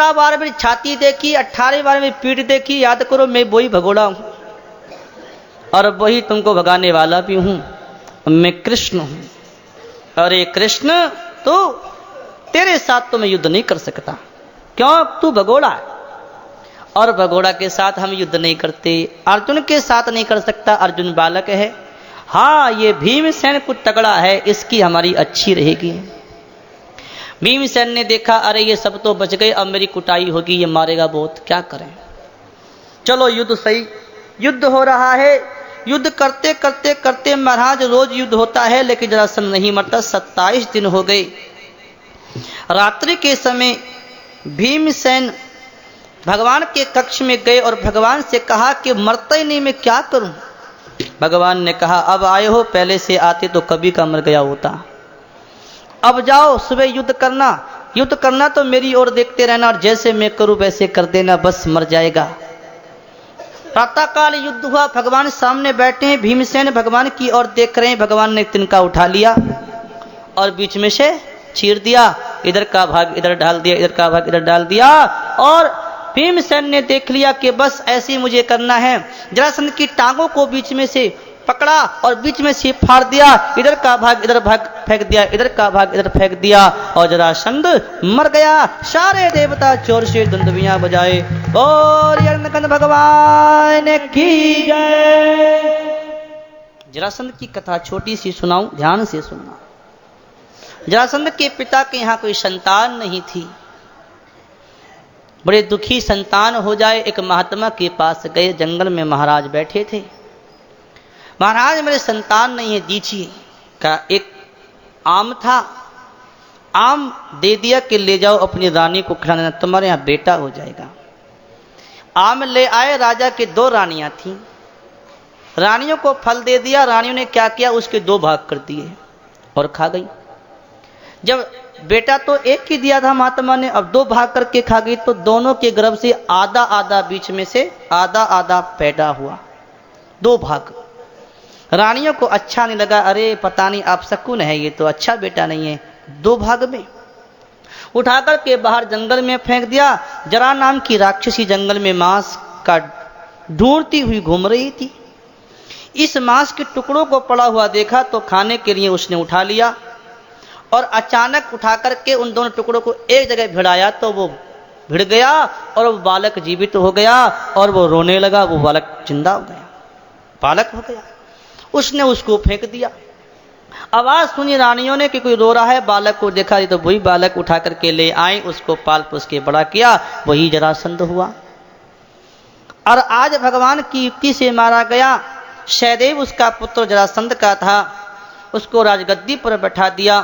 17 बार मेरी छाती देखी, 18 बार मेरी पीठ देखी, याद करो मैं वही भगोड़ा हूं और वही तुमको भगाने वाला भी हूं, मैं कृष्ण हूं। अरे कृष्ण, तो तेरे साथ तो मैं युद्ध नहीं कर सकता, क्यों? तू भगोड़ा है और भगोड़ा के साथ हम युद्ध नहीं करते। अर्जुन के साथ नहीं कर सकता, अर्जुन बालक है। हाँ, ये भीमसेन कुछ तगड़ा है, इसकी हमारी अच्छी रहेगी। भीमसेन ने देखा, अरे ये सब तो बच गए, अब मेरी कुटाई होगी, ये मारेगा बहुत, क्या करें? चलो युद्ध सही, युद्ध हो रहा है। युद्ध करते करते करते महाराज रोज युद्ध होता है, लेकिन जरासंध नहीं मरता। 27 दिन हो गए। रात्रि के समय भीमसेन भगवान के कक्ष में गए और भगवान से कहा कि मरता ही नहीं, मैं क्या करूं? भगवान ने कहा, अब आए हो, पहले से आते तो कभी का मर गया होता। अब जाओ, सुबह युद्ध करना, युद्ध करना तो मेरी ओर देखते रहना और जैसे मैं करूं वैसे कर देना, बस मर जाएगा। प्रातः काल युद्ध हुआ, भगवान सामने बैठे हैं, भीमसेन भगवान की ओर देख रहे हैं। भगवान ने तिनका उठा लिया और बीच में से चीर दिया, इधर का भाग इधर डाल दिया, इधर का भाग इधर डाल दिया। और भीमसेन ने देख लिया कि बस ऐसे ही मुझे करना है। जरासंध की टांगों को बीच में से पकड़ा और बीच में से फाड़ दिया, इधर का भाग इधर भाग फेंक दिया, इधर का भाग इधर फेंक दिया और जरासंध मर गया। सारे देवता जोर से दुंदुभियां बजाए और यज्ञ भगवान की जय। जरासंध की कथा छोटी सी सुनाऊं, ध्यान से सुनना। जरासंध के पिता के यहां कोई संतान नहीं थी, बड़े दुखी संतान हो जाए। एक महात्मा के पास गए, जंगल में महाराज बैठे थे। महाराज मेरे संतान नहीं है, दीजिए। का एक आम था, आम दे दिया कि ले जाओ अपनी रानी को खिलाना, तुम्हारे यहां बेटा हो जाएगा। आम ले आए, राजा के 2 रानियां थीं, रानियों को फल दे दिया। रानियों ने क्या किया, उसके 2 भाग कर दिए और खा गई। जब बेटा तो एक ही दिया था महात्मा ने, अब 2 भाग करके खा गई, तो दोनों के गर्भ से आधा आधा, बीच में से आधा आधा पैदा हुआ, 2 भाग। रानियों को अच्छा नहीं लगा, अरे पता नहीं आप शकुन है, ये तो अच्छा बेटा नहीं है। 2 भाग में उठाकर के बाहर जंगल में फेंक दिया। जरा नाम की राक्षसी जंगल में मांस का ढूंढती हुई घूम रही थी। इस मांस के टुकड़ों को पड़ा हुआ देखा तो खाने के लिए उसने उठा लिया और अचानक उठा करके उन दोनों टुकड़ों को एक जगह भिड़ाया तो वो भिड़ गया और वो बालक जीवित हो गया और वो रोने लगा। वो बालक जिंदा हो गया, बालक हो गया। उसने उसको फेंक दिया। आवाज सुनी रानियों ने कि कोई रो रहा है, बालक को देखा तो वही बालक उठा करके ले आई, उसको पाल पोस के बड़ा किया, वही जरासंध हुआ। और आज भगवान की युक्ति से मारा गया। सहदेव उसका पुत्र जरासंध का था, उसको राजगद्दी पर बैठा दिया।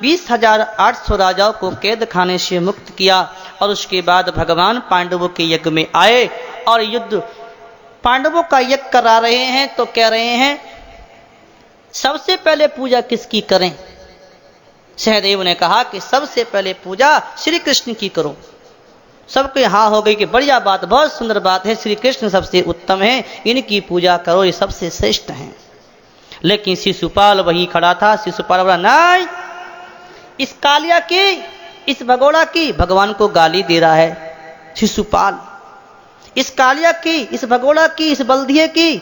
20,800 राजाओं को कैद खाने से मुक्त किया और उसके बाद भगवान पांडवों के यज्ञ में आए और युद्ध पांडवों का यज्ञ करा रहे हैं। तो कह रहे हैं सबसे पहले पूजा किसकी करें? सहदेव ने कहा कि सबसे पहले पूजा श्री कृष्ण की करो। सबके हाँ हो गई कि बढ़िया बात, बहुत सुंदर बात है, श्री कृष्ण सबसे उत्तम है, इनकी पूजा करो, ये सबसे श्रेष्ठ हैं। लेकिन शिशुपाल वही खड़ा था। शिशुपाल बोला नहीं, इस कालिया की, इस भगोड़ा की, भगवान को गाली दे रहा है शिशुपाल। इस कालिया की, इस भगोड़ा की, इस बल्दिये की,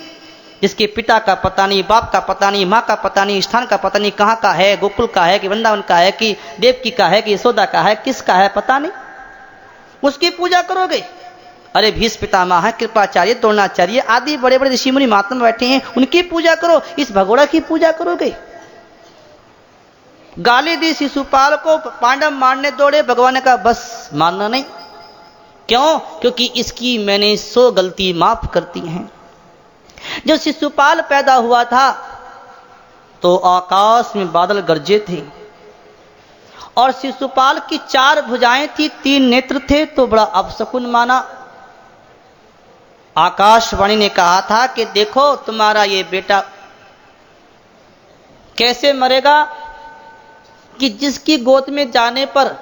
जिसके पिता का पता नहीं, बाप का पता नहीं, माँ का पता नहीं, स्थान का पता नहीं, कहाँ का है, गोकुल का है कि वृंदावन का है कि देवकी का है कि यशोदा का है, किसका है पता नहीं, उसकी पूजा करोगे? अरे भीष्म पितामह है, कृपाचार्य, द्रोणाचार्य आदि बड़े बड़े ऋषि मुनि महात्मा बैठे हैं, उनकी पूजा करो, इस भगोड़ा की पूजा करोगे? गाली दी शिशुपाल को। पांडव मारने दौड़े, भगवान ने कहा बस मारना नहीं। क्यों? क्योंकि इसकी मैंने 100 गलती माफ करती हैं। जब शिशुपाल पैदा हुआ था तो आकाश में बादल गरजे थे और शिशुपाल की 4 भुजाएं थी, 3 नेत्र थे, तो बड़ा अपशकुन माना। आकाशवाणी ने कहा था कि देखो तुम्हारा ये बेटा कैसे मरेगा कि जिसकी गोद में जाने पर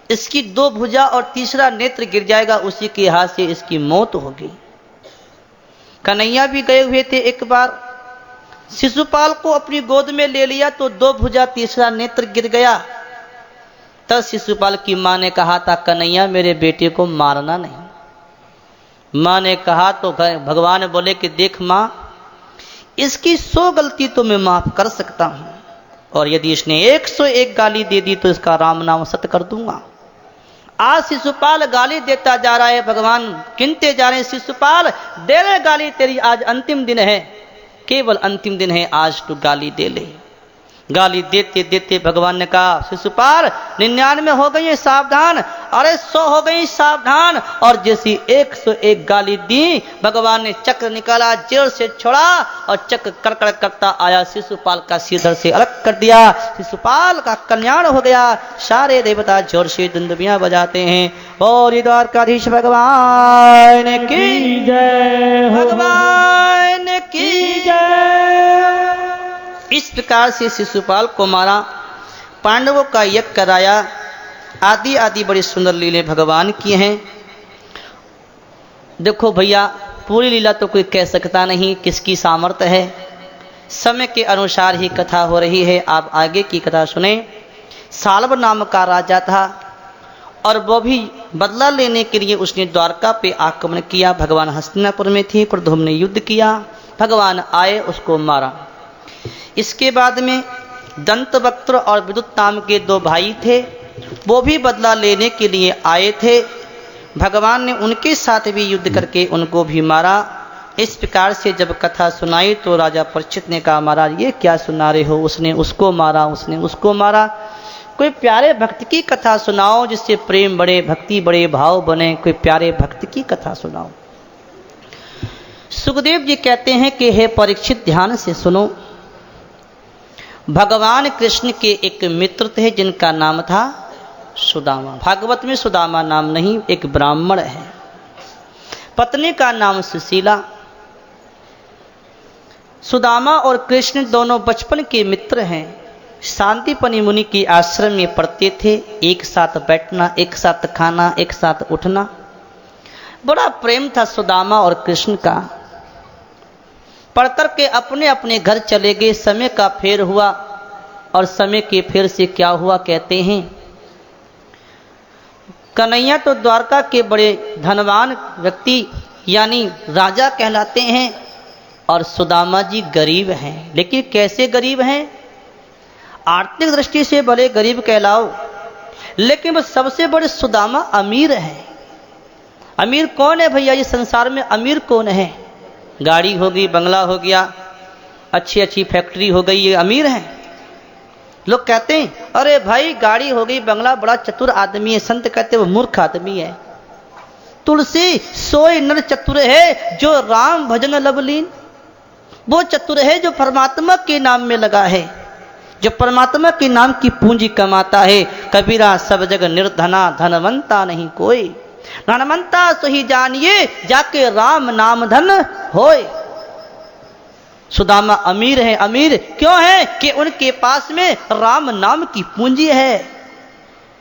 इसकी 2 भुजा और तीसरा नेत्र गिर जाएगा, उसी के हाथ से इसकी मौत होगी। कन्हैया भी गए हुए थे एक बार, शिशुपाल को अपनी गोद में ले लिया तो 2 भुजा तीसरा नेत्र गिर गया। तब शिशुपाल की माँ ने कहा था, कन्हैया मेरे बेटे को मारना नहीं। माँ ने कहा तो भगवान बोले कि देख माँ, इसकी 100 गलती तो मैं माफ कर सकता हूं, और यदि इसने 101 गाली दे दी तो इसका राम नाम सत्य कर दूंगा। आज शिशुपाल गाली देता जा रहा है, भगवान गिनते जा रहे हैं, शिशुपाल दे ले गाली, तेरी आज अंतिम दिन है, केवल अंतिम दिन है, आज तू गाली दे ले। गाली देते देते भगवान ने कहा, शिशुपाल 99 हो गई है सावधान, अरे 100 हो गई सावधान। और जैसी 101 गाली दी, भगवान ने चक्र निकाला, जेल से छोड़ा और चक्र कड़कड़ करता आया, शिशुपाल का सिर से अलग कर दिया। शिशुपाल का कल्याण हो गया। सारे देवता जोर से दुंदुभियां बजाते हैं, और द्वारकाधीश भगवान की जय, भगवान की जय। इस प्रकार से शिशुपाल को मारा, पांडवों का यज्ञ कराया, आदि आदि बड़ी सुंदर लीले भगवान की हैं। देखो भैया, पूरी लीला तो कोई कह सकता नहीं, किसकी सामर्थ्य है, समय के अनुसार ही कथा हो रही है। आप आगे की कथा सुने। साल्व नाम का राजा था, और वो भी बदला लेने के लिए उसने द्वारका पे आक्रमण किया। भगवान हस्तिनापुर में थे, प्रद्युम्न ने युद्ध किया, भगवान आए, उसको मारा। इसके बाद में दंतवक्त्र और विद्युत नाम के 2 भाई थे, वो भी बदला लेने के लिए आए थे। भगवान ने उनके साथ भी युद्ध करके उनको भी मारा। इस प्रकार से जब कथा सुनाई तो राजा परीक्षित ने कहा, महाराज ये क्या सुना रहे हो, उसने उसको मारा, उसने उसको मारा। कोई प्यारे भक्त की कथा सुनाओ, जिससे प्रेम बढ़े, भक्ति बढ़े, भाव बने, कोई प्यारे भक्त की कथा सुनाओ। सुखदेव जी कहते हैं कि हे परीक्षित, ध्यान से सुनो। भगवान कृष्ण के एक मित्र थे जिनका नाम था सुदामा। भागवत में सुदामा नाम नहीं, एक ब्राह्मण है। पत्नी का नाम सुशीला। सुदामा और कृष्ण दोनों बचपन के मित्र हैं। शांतिपनि मुनि के आश्रम में पढ़ते थे, एक साथ बैठना, एक साथ खाना, एक साथ उठना, बड़ा प्रेम था सुदामा और कृष्ण का। पढ़कर के अपने अपने घर चले गए। समय का फेर हुआ, और समय के फेर से क्या हुआ कहते हैं, कन्हैया तो द्वारका के बड़े धनवान व्यक्ति यानी राजा कहलाते हैं, और सुदामा जी गरीब हैं। लेकिन कैसे गरीब हैं, आर्थिक दृष्टि से भले गरीब कहलाओ, लेकिन वो सबसे बड़े सुदामा अमीर हैं। अमीर कौन है भैया, ये संसार में अमीर कौन है? गाड़ी हो गई, बंगला हो गया, अच्छी अच्छी फैक्ट्री हो गई, ये अमीर हैं। लोग कहते हैं अरे भाई गाड़ी हो गई, बंगला, बड़ा चतुर आदमी है। संत कहते वो मूर्ख आदमी है। तुलसी सोई नर चतुर है, जो राम भजन लवलीन। वो चतुर है जो परमात्मा के नाम में लगा है, जो परमात्मा के नाम की पूंजी कमाता है। कबीरा सब जग निर्धना, धनवंता नहीं कोई। धनवंता सो ही जानिए, जाके राम नाम धन होए। सुदामा अमीर है। अमीर क्यों है कि उनके पास में राम नाम की पूंजी है।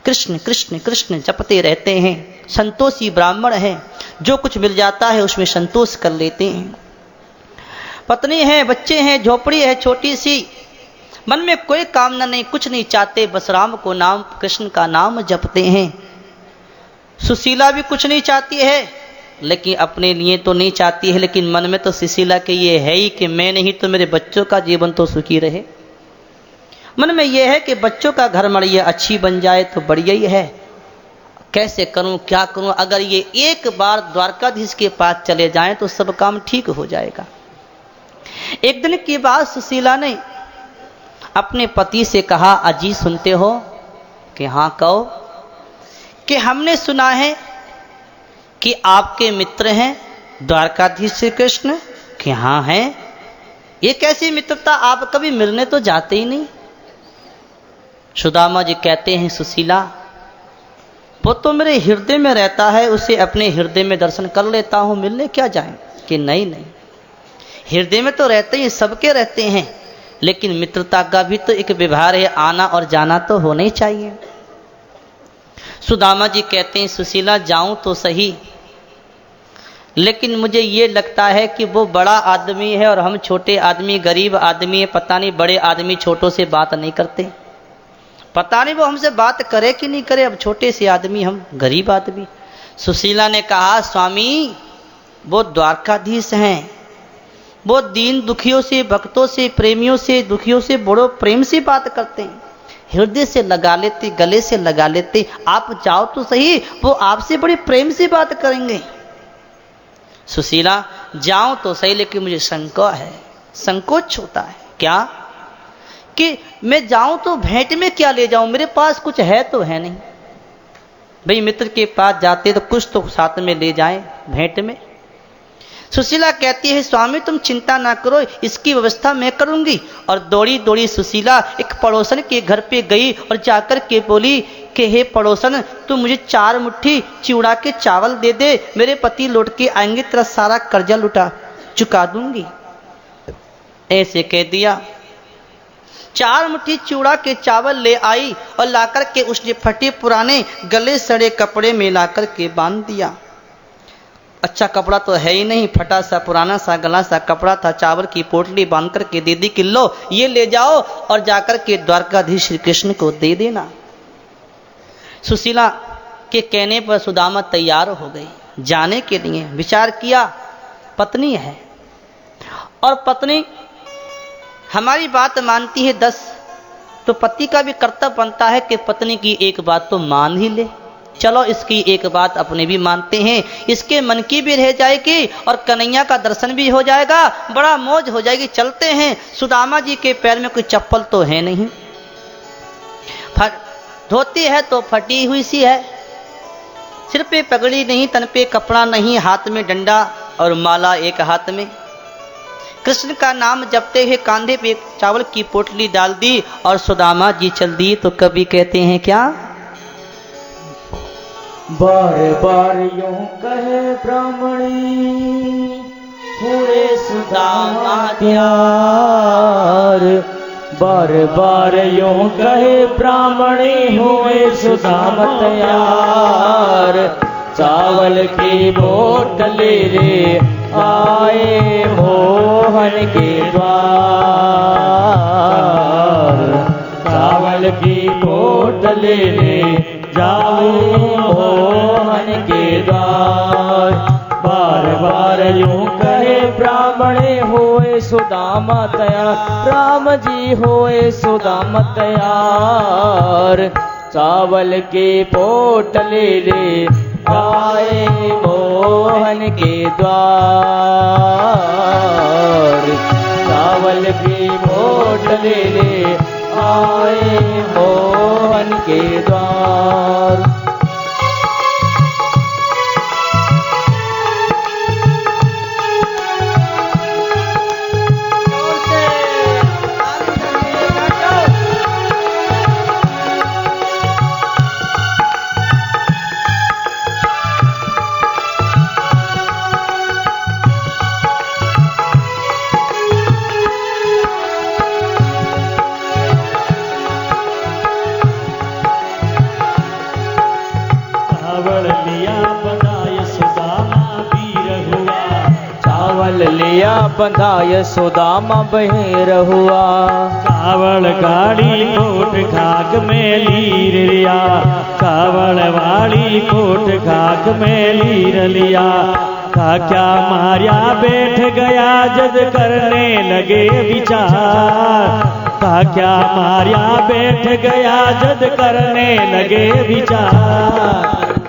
कृष्ण कृष्ण कृष्ण जपते रहते हैं। संतोषी ब्राह्मण है, जो कुछ मिल जाता है उसमें संतोष कर लेते हैं। पत्नी है, बच्चे हैं, झोपड़ी है छोटी सी, मन में कोई कामना नहीं, कुछ नहीं चाहते, बस राम को नाम, कृष्ण का नाम जपते हैं। सुशीला भी कुछ नहीं चाहती है, लेकिन अपने लिए तो नहीं चाहती है, लेकिन मन में तो सुशीला के ये है ही कि मैं नहीं तो मेरे बच्चों का जीवन तो सुखी रहे। मन में ये है कि बच्चों का घर मड़िया अच्छी बन जाए तो बढ़िया ही है। कैसे करूं, क्या करूं, अगर ये एक बार द्वारकाधीश के पास चले जाएं तो सब काम ठीक हो जाएगा। एक दिन की बात, सुशीला ने अपने पति से कहा, अजी सुनते हो? कि हाँ कहो। कि हमने सुना है कि आपके मित्र हैं द्वारकाधीश श्री कृष्ण। कि हाँ हैं। ये कैसी मित्रता, आप कभी मिलने तो जाते ही नहीं। सुदामा जी कहते हैं, सुशीला वो तो मेरे हृदय में रहता है, उसे अपने हृदय में दर्शन कर लेता हूं, मिलने क्या जाएं। कि नहीं नहीं, हृदय में तो रहते ही, सबके रहते हैं, लेकिन मित्रता का भी तो एक व्यवहार है, आना और जाना तो होना ही चाहिए। सुदामा जी कहते हैं, सुशीला जाऊं तो सही, लेकिन मुझे ये लगता है कि वो बड़ा आदमी है और हम छोटे आदमी, गरीब आदमी है, पता नहीं बड़े आदमी छोटों से बात नहीं करते। पता नहीं वो हमसे बात करे कि नहीं करे, अब छोटे से आदमी, हम गरीब आदमी। सुशीला ने कहा, स्वामी वो द्वारकाधीश हैं, वो दीन दुखियों से, भक्तों से, प्रेमियों से, दुखियों से बड़ो प्रेम से बात करते हैं, हृदय से लगा लेते, गले से लगा लेते। आप जाओ तो सही, वो आपसे बड़े प्रेम से बात करेंगे। सुशीला, जाऊं तो सही, लेकिन मुझे संकोच है, संकोच होता है। क्या? कि मैं जाऊं तो भेंट में क्या ले जाऊं, मेरे पास कुछ है तो है नहीं। भाई मित्र के पास जाते तो कुछ तो साथ में ले जाएं भेंट में। सुशीला कहती है, स्वामी तुम चिंता ना करो, इसकी व्यवस्था मैं करूंगी। और दौड़ी दौड़ी सुशीला एक पड़ोसन के घर पे गई और जाकर के बोली कि हे पड़ोसन, तू मुझे 4 मुट्ठी चिवड़ा के चावल दे दे, मेरे पति लौट के आएंगे, तेरा सारा कर्जा लुटा चुका दूंगी। ऐसे कह दिया। 4 मुट्ठी चिवड़ा के चावल ले आई और लाकर के उसने फटे पुराने गले सड़े कपड़े में लाकर के बांध दिया। अच्छा कपड़ा तो है ही नहीं, फटा सा पुराना सा गला सा कपड़ा था। चावल की पोटली बांध करके दे दी कि लो ये ले जाओ और जाकर के द्वारकाधीश श्री कृष्ण को दे देना। सुशीला के कहने पर सुदामा तैयार हो गई जाने के लिए। विचार किया, पत्नी है और पत्नी हमारी बात मानती है 10, तो पति का भी कर्तव्य बनता है कि पत्नी की एक बात तो मान ही ले। चलो इसकी एक बात अपने भी मानते हैं, इसके मन की भी रह जाएगी और कन्हैया का दर्शन भी हो जाएगा, बड़ा मौज हो जाएगी। चलते हैं। सुदामा जी के पैर में कोई चप्पल तो है नहीं, धोती है तो फटी हुई सी है, सिर पे पगड़ी नहीं, तन पे कपड़ा नहीं, हाथ में डंडा और माला एक हाथ में। कृष्ण का नाम जपते हुए कांधे पे एक चावल की पोटली डाल दी और सुदामा जी चल दी। तो कभी कहते हैं क्या, बार बार यूं कहे ब्राह्मणी हुए सुदामा त्यार, बार बार यूं कहे ब्राह्मणी हुए सुदामा त्यार। चावल की बोतले रे आए मोहन के द्वार, चावल की बोतले रे जाओ मोहन के द्वार। बार बार यूं कहे ब्राह्मणे होए सुदामा तैयार, राम जी होए सुदामा तैयार। चावल के पोटले ले आए मोहन के द्वार, चावल की पोटले ले आए मोहन के द्वार। लिया बंधाय सुदामा बहेर हुआ। चावल गाड़ी कोट खाक में लीर लिया, चावल वाली कोट खाक में लीर लिया। था क्या मारिया बैठ गया जद करने लगे विचार, था क्या मारिया बैठ गया जद करने लगे विचार।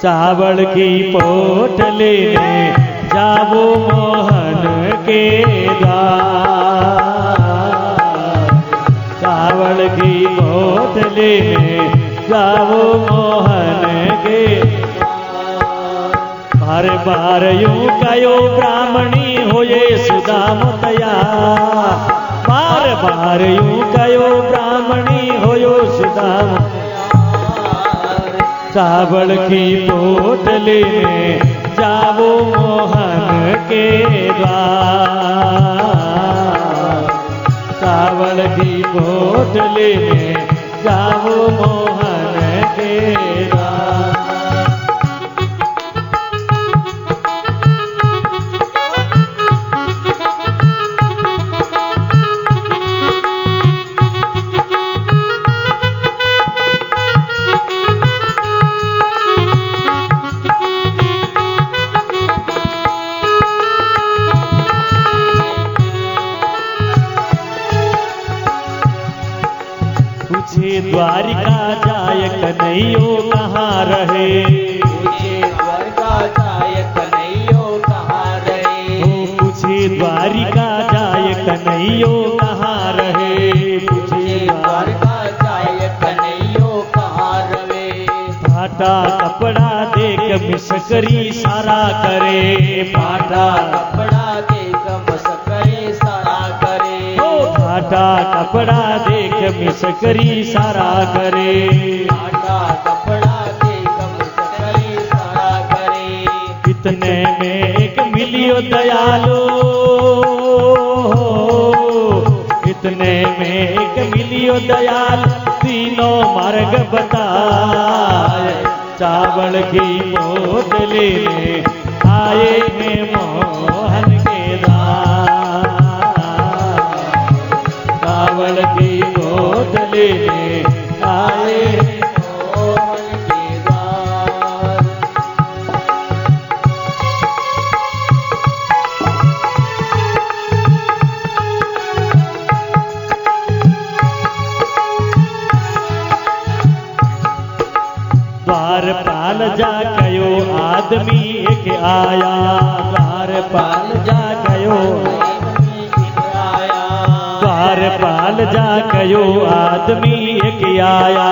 चावल की पोटली में जाओ मोहन के द्वार, चावल की बोतली में जाओ मोहन के द्वार। बार बार यूं कहो ब्राह्मणी होए सुदामा तैयार, बार बार यूं कहो ब्राह्मणी होयो सुदामा। चावल की बोतली में जाओ मोहन के द्वार, चावल की बोतली में जाओ मोहन के द्वार। द्वारिका जाय कन्हैयो कहाँ रहे। पूछे द्वारका जाय कन्हैयो कहाँ रहे। पूछे द्वारिका जाय कन्हैयो कहाँ रहे। पूछे द्वारका जाय कन्हैयो कहाँ रहे। फाटा कपड़ा देख मिसकरी सारा करे। फाटा कपड़ा देख मसकरे सारा करे। फाटा कपड़ा देख मिसकरी सारा करे। फाटा कपड़ा देख मसकरे सारा करे। इतने में एक मिलियो दयालो। इतने में एक मिलियो दयाल तीनों मार्ग बताए। चावल की मोट लेने आए हैं मोहन के दास। चावल की मोट लेने आए हैं मोहन के दास। द्वारपाल जा गयो आदमी एक आया। द्वारपाल जा गयो। द्वारपाल जा गयो आदमी एक आया।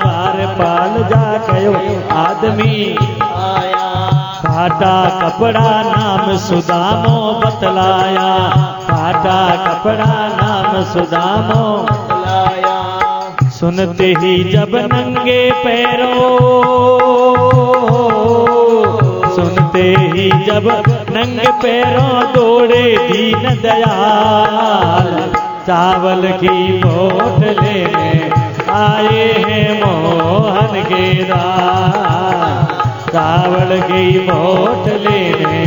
द्वारपाल जा गयो आदमी आया। फाटा कपड़ा नाम सुदामो बतलाया। फाटा कपड़ा नाम सुदामो लाया। सुनते ही जब नंगे पैरों। सुनते ही जब नंगे पैरों दौड़े दीन दयाल। चावल की मोट लेने आए हैं मोहन के दास। चावल की मोट लेने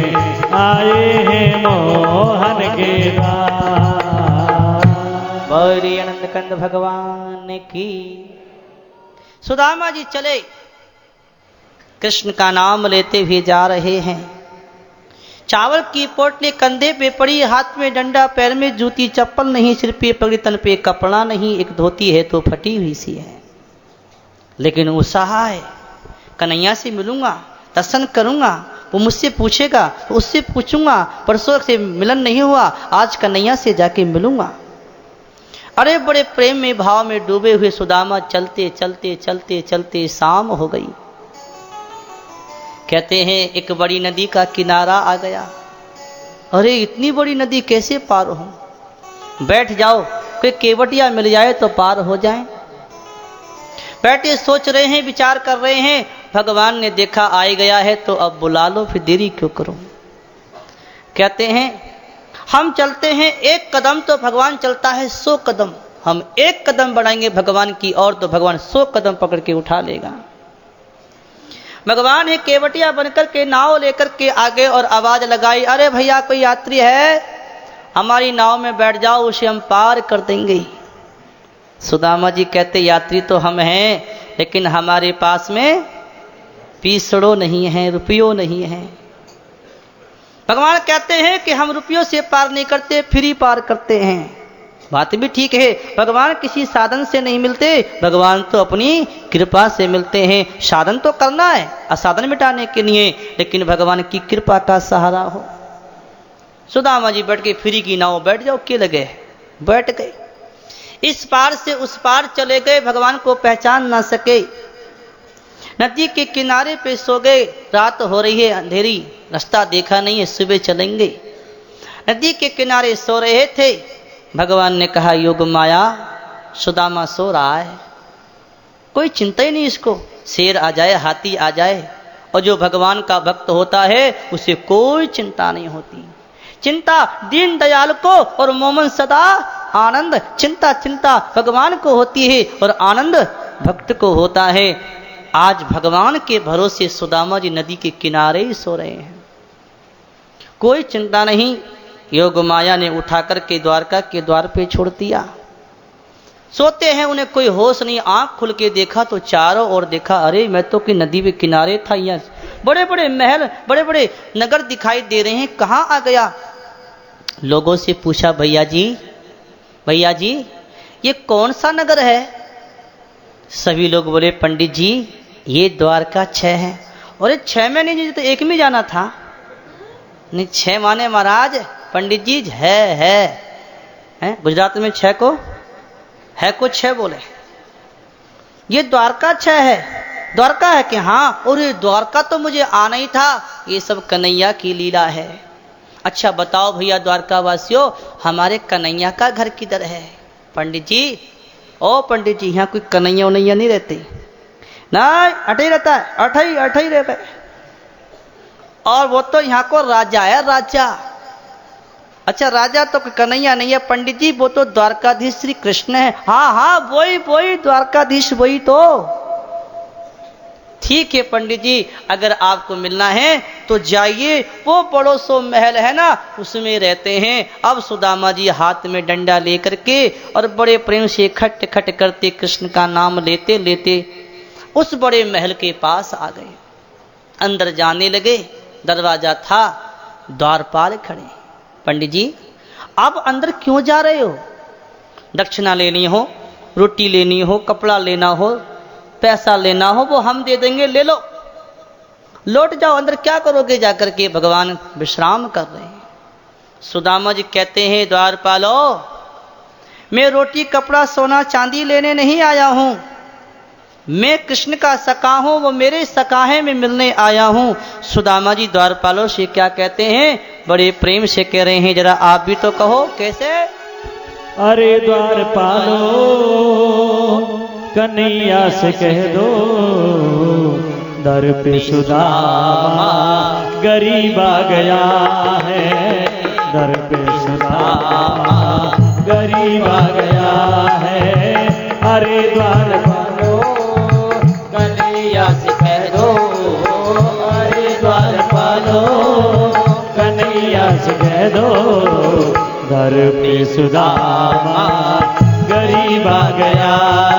आए हैं मोहन के दास। बड़ी आनंद कंद भगवान की। सुदामा जी चले, कृष्ण का नाम लेते हुए जा रहे हैं। चावल की पोटली कंधे पे पड़ी, हाथ में डंडा, पैर में जूती, चप्पल नहीं, सिर पे पगड़ी, तन पे कपड़ा नहीं, एक धोती है तो फटी हुई सी है। लेकिन उत्साह है, कन्हैया से मिलूंगा, दर्शन करूंगा, वो मुझसे पूछेगा तो उससे पूछूंगा, परसों से मिलन नहीं हुआ, आज कन्हैया से जाके मिलूंगा। अरे बड़े प्रेम में भाव में डूबे हुए सुदामा चलते चलते चलते चलते शाम हो गई। कहते हैं एक बड़ी नदी का किनारा आ गया। अरे इतनी बड़ी नदी कैसे पार हो? बैठ जाओ, कोई केवटिया मिल जाए तो पार हो जाए। बैठे सोच रहे हैं, विचार कर रहे हैं। भगवान ने देखा आ गया है तो अब बुला लो, फिर देरी क्यों करो। कहते हैं हम चलते हैं एक कदम तो भगवान चलता है 100 कदम। हम एक कदम बढ़ाएंगे भगवान की ओर तो भगवान 100 कदम पकड़ के उठा लेगा। भगवान है केवटिया बनकर के नाव लेकर के आगे और आवाज लगाई, अरे भैया कोई यात्री है, हमारी नाव में बैठ जाओ, उसे हम पार कर देंगे। सुदामा जी कहते यात्री तो हम हैं, लेकिन हमारे पास में पीसड़ो नहीं है, रुपयों नहीं है। भगवान कहते हैं कि हम रुपयों से पार नहीं करते, फ्री पार करते हैं। बात भी ठीक है, भगवान किसी साधन से नहीं मिलते, भगवान तो अपनी कृपा से मिलते हैं। साधन तो करना है असाधन मिटाने के लिए, लेकिन भगवान की कृपा का सहारा हो। सुदामा जी बैठ के फ्री की नाव बैठ जाओ, के लगे बैठ गए। इस पार से उस पार चले गए, भगवान को पहचान ना सके। नदी के किनारे पे सो गए। रात हो रही है, अंधेरी, रास्ता देखा नहीं है, सुबह चलेंगे। नदी के किनारे सो रहे थे। भगवान ने कहा योग माया, सुदामा सो रहा है, कोई चिंता ही नहीं इसको। शेर आ जाए, हाथी आ जाए, और जो भगवान का भक्त होता है उसे कोई चिंता नहीं होती। चिंता दीन दयाल को और मोमन सदा आनंद, चिंता चिंता भगवान को होती है और आनंद भक्त को होता है। आज भगवान के भरोसे सुदामा जी नदी के किनारे ही सो रहे हैं, कोई चिंता नहीं। योग माया ने उठा करके द्वारका के द्वार पे छोड़ दिया। सोते हैं, उन्हें कोई होश नहीं। आंख खुल के देखा तो चारों ओर देखा, अरे मैं तो कि नदी के किनारे था, यहाँ बड़े बड़े महल, बड़े बड़े नगर दिखाई दे रहे हैं, कहाँ आ गया। लोगों से पूछा, भैया जी ये कौन सा नगर है? सभी लोग बोले पंडित जी ये द्वारका 6 है। और 6 में नहीं तो 1 में जाना था। नहीं 6 माने महाराज पंडित जी है गुजरात में 6 को है को 6 बोले। ये द्वारका 6 है। द्वारका है कि हाँ। और ये द्वारका तो मुझे आना ही था, ये सब कन्हैया की लीला है। अच्छा बताओ भैया द्वारका वासियों हमारे कन्हैया का घर किधर है? पंडित जी ओ पंडित जी यहाँ कोई कन्हैया उन्हैया नहीं रहते ना, अठई रहता है, अठई रहता है। और वो तो यहाँ को राजा है राजा। अच्छा राजा तो कोई कन्हैया नहीं है पंडित जी, वो तो द्वारकाधीश श्री कृष्ण है। हाँ वही द्वारकाधीश वही तो। ठीक है पंडित जी अगर आपको मिलना है तो जाइए, वो बड़ो सो महल है ना उसमें रहते हैं। अब सुदामा जी हाथ में डंडा लेकर के और बड़े प्रेम से खट खट करते कृष्ण का नाम लेते लेते उस बड़े महल के पास आ गए। अंदर जाने लगे, दरवाजा था, द्वारपाल खड़े। पंडित जी आप अंदर क्यों जा रहे हो? दक्षिणा लेनी हो, रोटी लेनी हो, कपड़ा लेना हो, पैसा लेना हो वो हम दे देंगे, ले लो, लौट जाओ अंदर। क्या करोगे जाकर के? भगवान विश्राम कर रहे हैं। सुदामा जी कहते हैं द्वारपालो मैं रोटी कपड़ा सोना चांदी लेने नहीं आया हूं, मैं कृष्ण का सखा हूं, वो मेरे सखा है, मैं मिलने आया हूं। सुदामा जी द्वारपालों से क्या कहते हैं? बड़े प्रेम से कह रहे हैं, जरा आप भी तो कहो कैसे? अरे द्वारपालो कन्हैया से कह दो दर पे सुदामा गरीब आ गया है, दर पे सुदामा गरीब आ गया है। अरे द्वारपालो कन्हैया से कह दो, अरे द्वारपालो कन्हैया से कह दो दर पे सुदामा गरीब आ गया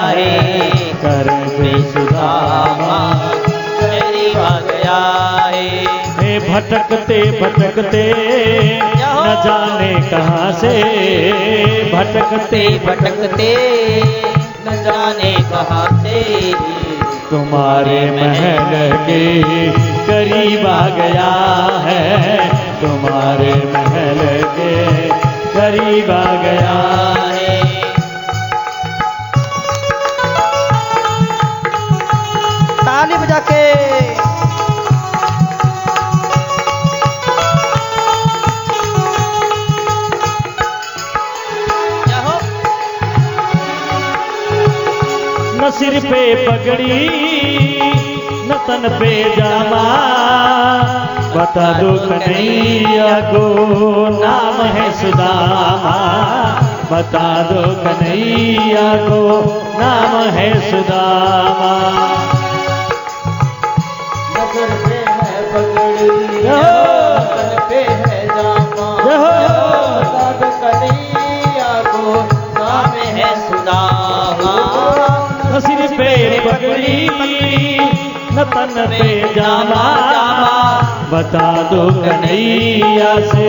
है, कर पे सुदामा गरीब आ गया है। भटकते भटकते न जाने कहाँ से, भटकते भटकते न जाने कहाँ से तुम्हारे महल के करीब आ गया है, तुम्हारे महल के करीब आ गया है। ताली बजा के न सिर पे पगड़ी न तन पे जामा, बता दो कन्हैया को नाम है सुदामा, बता दो कन्हैया को नाम है सुदामा। नजर पे है पगड़ी, नजर पे है जामा, बता दो कन्हैया को नाम है सुदामा। सिर पे पगड़ी न तन पे जामा, बता दो कन्हैया से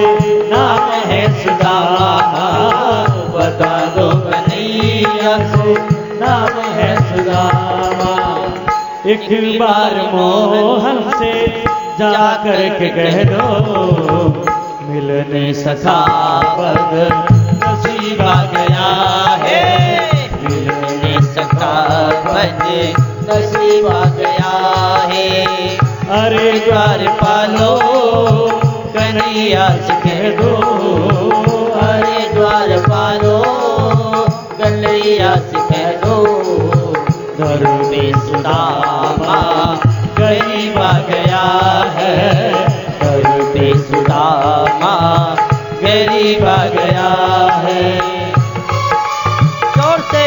नाम है सुदामा, बता दो कन्हैया से नाम है सुदामा। एक बार मोहन से जा कर के कह दो मिलने सखा पद नसीब आ गया है, मिलने सखा पद नसीब आ गया है। अरे द्वारपालो कन्हैया से कह दो, अरे द्वारपालो कन्हैया से कह दो दर पे सुदामा गरीब आ गया है, दर पे सुदामा गरीब आ गया है। जोर से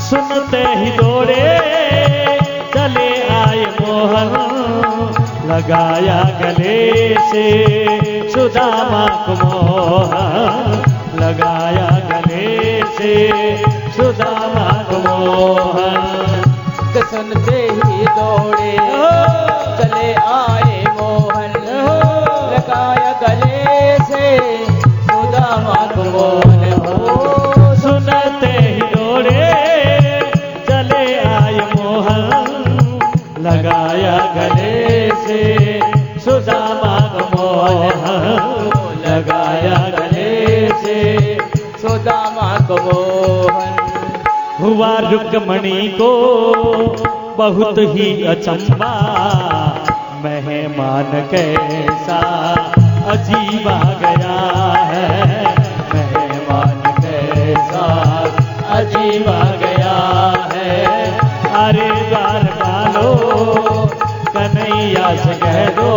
सुनते ही दौड़े चले आए मोहन, लगाया गले से सुदामा को मोहन, लगाया गले से सुदामा को मोहन। सुदामा को मोहन। हुआ रुक्मणी को बहुत ही अचंबा, मेहमान कैसा अजीबा गया है, मेहमान कैसा अजीबा गया है। अरे द्वार पालो कन्हैया से कह दो,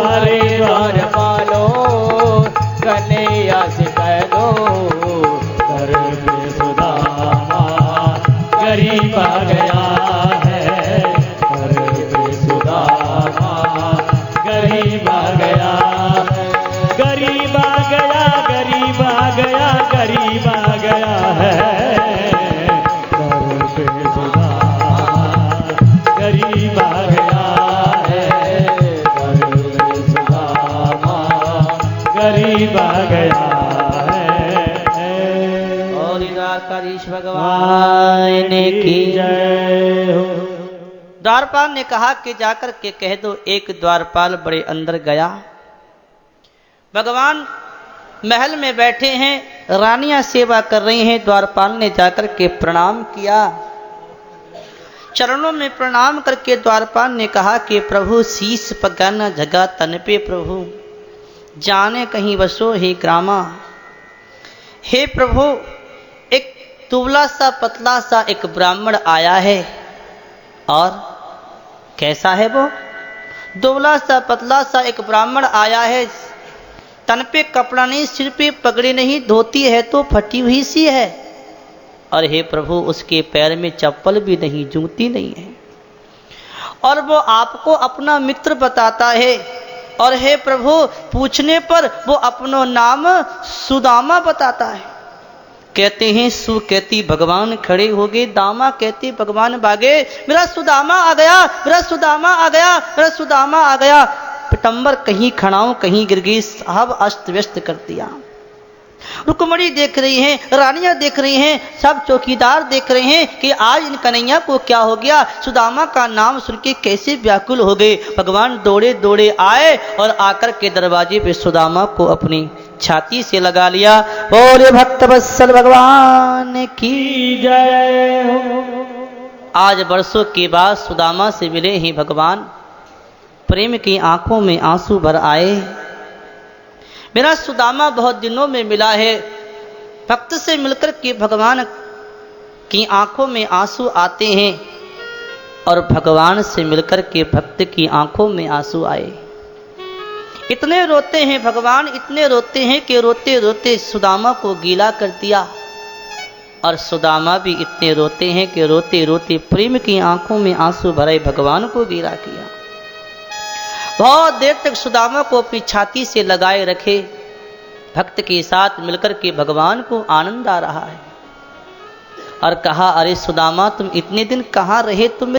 अरे द्वार पालो कन्हैया से कह दो, घर पे सुदामा गरीब आ गया है, घर पे सुदामा गरीब आ गया है, गरीब आ गया, गरीब आ गया, गरीब आ गया है, घर पे सुदामा गरीब आ गया है, घर पे सुदामा गरीब आ गया है। और द्वारकाधीश भगवान की जय हो। द्वारपाल ने कहा कि जाकर के कह दो। एक द्वारपाल बड़े अंदर गया। भगवान महल में बैठे हैं, रानियां सेवा कर रही हैं। द्वारपाल ने जाकर के प्रणाम किया, चरणों में प्रणाम करके द्वारपाल ने कहा कि प्रभु शीश पगाना जगह तन पे, प्रभु जाने कहीं बसो हे ग्रामा। हे प्रभु, एक दुबला सा पतला सा एक ब्राह्मण आया है। और कैसा है वो? दुबला सा पतला सा एक ब्राह्मण आया है, तन पे कपड़ा नहीं, सिर पे पगड़ी नहीं, धोती है तो फटी हुई सी है। और हे प्रभु, उसके पैर में चप्पल भी नहीं, जूती नहीं है। और वो आपको अपना मित्र बताता है। और हे प्रभु, पूछने पर वो अपना नाम सुदामा बताता है। कहते हैं सु कहती भगवान खड़े हो गए, दामा कहती भगवान भागे। मेरा सुदामा आ गया, मेरा सुदामा आ गया, मेरा सुदामा आ गया। पितंबर कहीं खड़ाऊं कहीं गिर गई, साहब अस्त व्यस्त कर दिया। रुक्मणी देख रही हैं, रानियां देख रही हैं, सब चौकीदार देख रहे हैं कि आज इन कन्हैया को क्या हो गया। सुदामा का नाम सुन के कैसे व्याकुल हो गए। भगवान दौड़े दौड़े आए और आकर के दरवाजे पे सुदामा को अपनी छाती से लगा लिया। बोले भक्त वत्सल भगवान की जय हो। आज बरसों के बाद सुदामा से मिले हैं भगवान। प्रेम की आंखों में आंसू भर आए। मेरा सुदामा बहुत दिनों में मिला है। भक्त से मिलकर के भगवान की आंखों में आंसू आते हैं और भगवान से मिलकर के भक्त की आंखों में आंसू आए। इतने रोते हैं भगवान, इतने रोते हैं कि रोते रोते सुदामा को गीला कर दिया। और सुदामा भी इतने रोते हैं कि रोते रोते प्रेम की आंखों में आंसू भरे भगवान को गीला किया। बहुत देर तक सुदामा को अपनी छाती से लगाए रखे। भक्त के साथ मिलकर के भगवान को आनंद आ रहा है। और कहा, अरे सुदामा, तुम इतने दिन कहाँ रहे? तुम